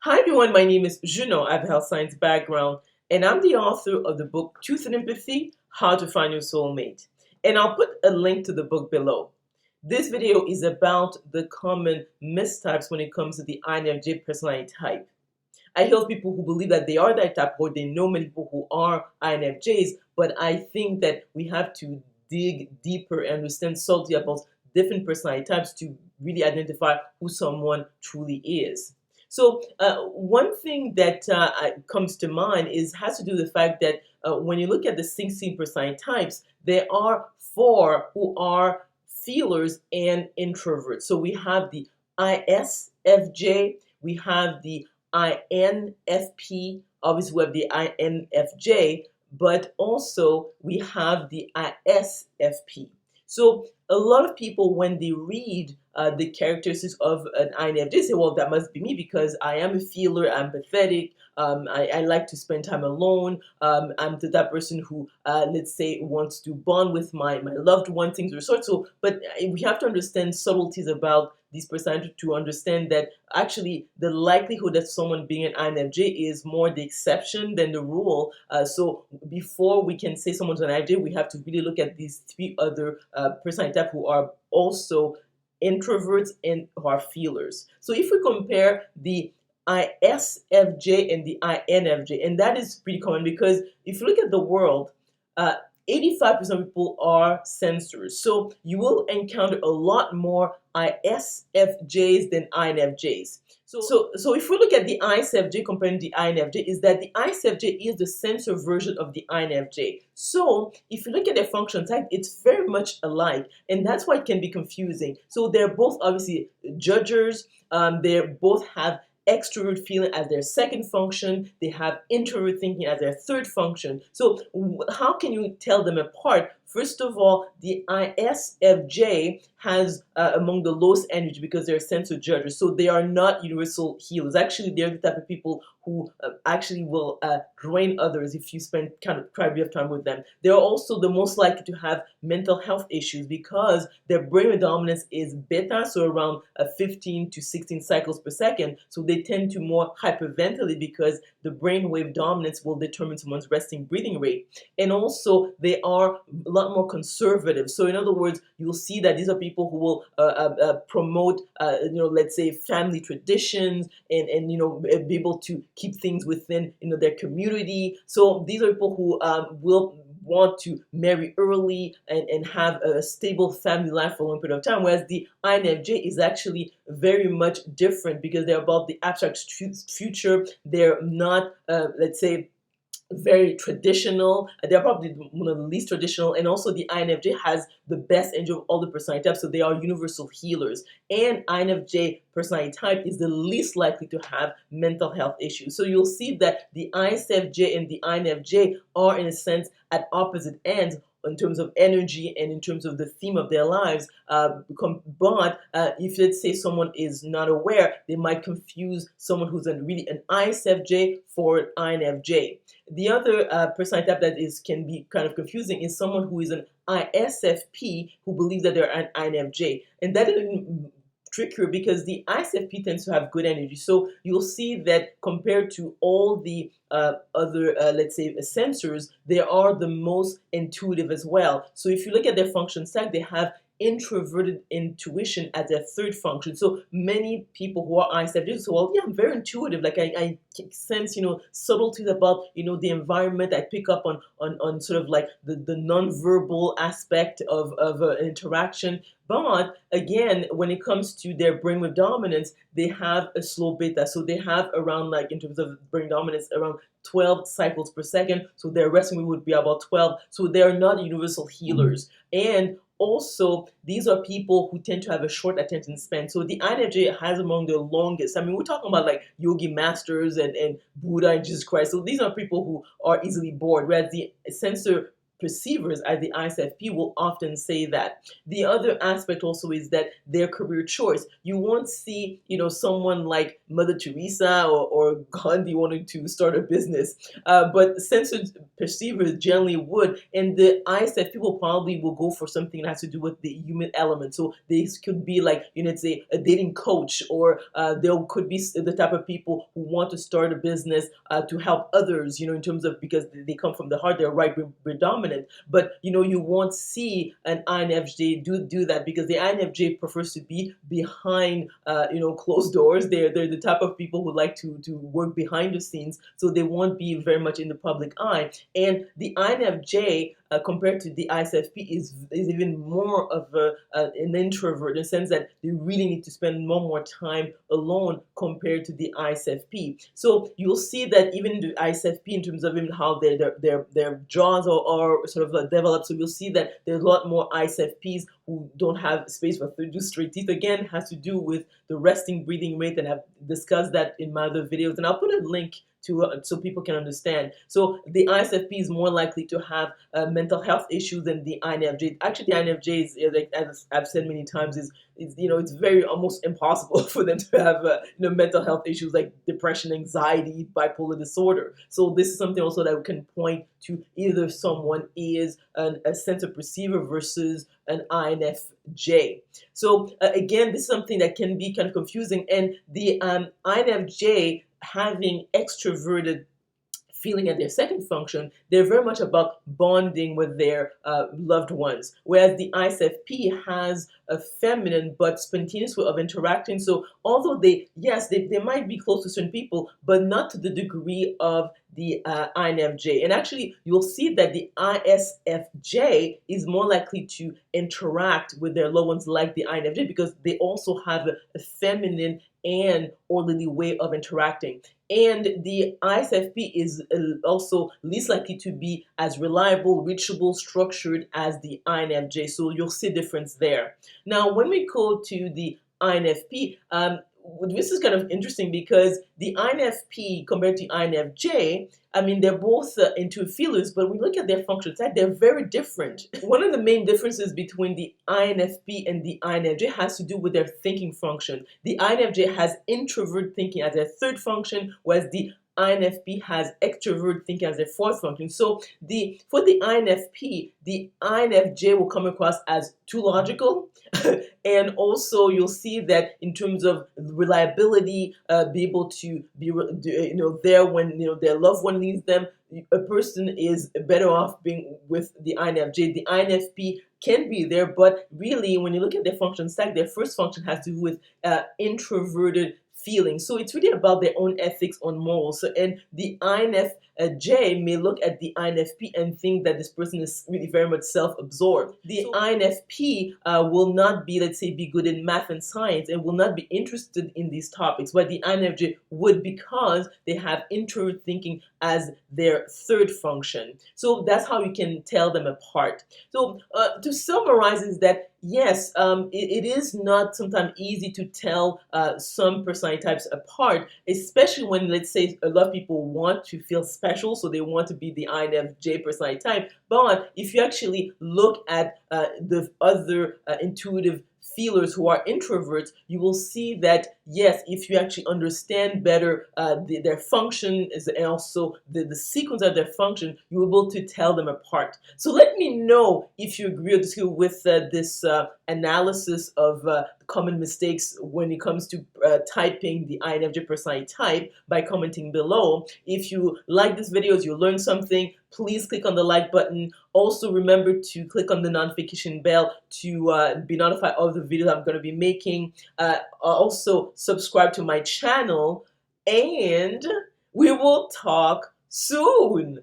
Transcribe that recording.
Hi everyone, my name is Junon. I have a health science background, and I'm the author of the book Truth and Empathy: How to Find Your Soulmate. And I'll put a link to the book below. This video is about the common mistypes when it comes to the INFJ personality type. I hear people who believe that they are that type, or they know many people who are INFJs, but I think that we have to dig deeper and understand subtly about different personality types to really identify who someone truly is. So one thing that comes to mind has to do with the fact that when you look at the 16 personality types, there are four who are feelers and introverts. So we have the ISFJ, we have the INFP, obviously we have the INFJ, but also we have the ISFP. So a lot of people, when they read the characteristics of an INFJ, say, well, that must be me because I am a feeler, I'm empathetic, I like to spend time alone, I'm the type of person who, let's say, wants to bond with my loved one, things of the sort. So, but we have to understand subtleties about these personalities to understand that actually the likelihood that someone being an INFJ is more the exception than the rule. So before we can say someone's an INFJ, we have to really look at these three other personality types who are also introverts and who are feelers. So if we compare the ISFJ and the INFJ, and that is pretty common because if you look at the world, uh, 85% of people are sensors. So you will encounter a lot more ISFJs than INFJs. So if we look at the ISFJ compared to the INFJ, is that the ISFJ is the sensor version of the INFJ. So if you look at their function type, it's very much alike, and that's why it can be confusing. So they're both obviously judgers. They both have extrovert feeling as their second function. They have introvert thinking as their third function. So how can you tell them apart? First of all, the ISFJ has among the lowest energy because they're sensor judges. So they are not universal healers. Actually, they're the type of people who actually will drain others if you spend kind of quite a bit of time with them. They're also the most likely to have mental health issues because their brain dominance is beta, so around 15 to 16 cycles per second. So they tend to more hyperventilate because the brainwave dominance will determine someone's resting breathing rate. And also, they are a lot more conservative. So in other words, you'll see that these are people who will promote, let's say, family traditions and be able to keep things within their community. So these are people who will want to marry early and have a stable family life for a long period of time, whereas the INFJ is actually very much different because they're about the abstract future. They're not, let's say, very traditional. They're probably one of the least traditional, and also the INFJ has the best energy of all the personality types, so they are universal healers. And INFJ personality type is the least likely to have mental health issues. So you'll see that the ISFJ and the INFJ are, in a sense, at opposite ends in terms of energy and in terms of the theme of their lives. But if, let's say, someone is not aware, they might confuse someone who's really an ISFJ for an INFJ. The other personality type that can be kind of confusing is someone who is an ISFP who believes that they're an INFJ. And that is trickier because the ISFP tends to have good energy. So you'll see that compared to all the other, let's say, sensors, they are the most intuitive as well. So if you look at their function stack, they have introverted intuition as their third function. So many people who are ISFJs say, well, yeah, I'm very intuitive. Like I sense, subtleties about, the environment. I pick up on sort of like the non-verbal aspect of an interaction. But again, when it comes to their brainwave dominance, they have a slow beta. So they have around, like, in terms of brain dominance, around 12 cycles per second. So their resting would be about 12. So they're not universal healers. And also, these are people who tend to have a short attention span. So the INFJ has among the longest. I mean, we're talking about like yogi masters and Buddha and Jesus Christ. So these are people who are easily bored, whereas the sensor perceivers as the ISFP will often say that. The other aspect also is that their career choice. You won't see, someone like Mother Teresa or Gandhi wanting to start a business, but censored perceivers generally would, and the ISFP people probably will go for something that has to do with the human element. So this could be like, let's say a dating coach, or there could be the type of people who want to start a business to help others, in terms of, because they come from the heart, they're right predominant. But you won't see an INFJ do that, because the INFJ prefers to be behind closed doors. They're the type of people who like to work behind the scenes, so they won't be very much in the public eye. And the INFJ, compared to the ISFP, is even more of an introvert, in the sense that they really need to spend more time alone compared to the ISFP. So you'll see that even the ISFP, in terms of even how their jaws are sort of developed, so you'll see that there's a lot more ISFPs who don't have space for do straight teeth. Again, has to do with the resting breathing rate, and I've discussed that in my other videos, and I'll put a link to so people can understand. So the ISFP is more likely to have mental health issues than the INFJ. Actually, the INFJ is, like, as I've said many times, is it's very almost impossible for them to have mental health issues like depression, anxiety, bipolar disorder. So this is something also that we can point to, either someone is a sensor perceiver versus an INFJ. So again, this is something that can be kind of confusing, and the INFJ, having extroverted feeling at their second function, they're very much about bonding with their loved ones. Whereas the ISFP has a feminine but spontaneous way of interacting. So although they might be close to certain people, but not to the degree of the INFJ. And actually, you'll see that the ISFJ is more likely to interact with their loved ones like the INFJ, because they also have a feminine and orderly way of interacting. And the ISFP is also least likely to be as reliable, reachable, structured as the INFJ. So you'll see a difference there. Now, when we go to the INFP, this is kind of interesting, because the INFP compared to INFJ, they're both into feelers, but when we look at their function type, they're very different. One of the main differences between the INFP and the INFJ has to do with their thinking function. The INFJ has introvert thinking as their third function, whereas the INFP has extrovert thinking as their fourth function. So for the INFJ will come across as too logical, and also you'll see that in terms of reliability, be able to be there when their loved one needs them. A person is better off being with the INFJ. The INFP can be there, but really, when you look at their function stack, their first function has to do with introverted feeling. So it's really about their own ethics on morals. So, and the INFJ may look at the INFP and think that this person is really very much self-absorbed. The INFP will not be, let's say, be good in math and science, and will not be interested in these topics, but the INFJ would, because they have introvert thinking as their third function. So that's how you can tell them apart. So to summarize is that, yes, it is not sometimes easy to tell some personality types apart, especially when, let's say, a lot of people want to feel special, so they want to be the INFJ personality type. But if you actually look at the other intuitive feelers who are introverts, you will see that, yes, if you actually understand better their function and also the sequence of their function, you're able to tell them apart. So let me know if you agree or disagree with this analysis of common mistakes when it comes to typing the INFJ personality type by commenting below. If you like this video, if you learned something, please click on the like button. Also remember to click on the notification bell to be notified of the videos I'm going to be making. Also subscribe to my channel, and we will talk soon.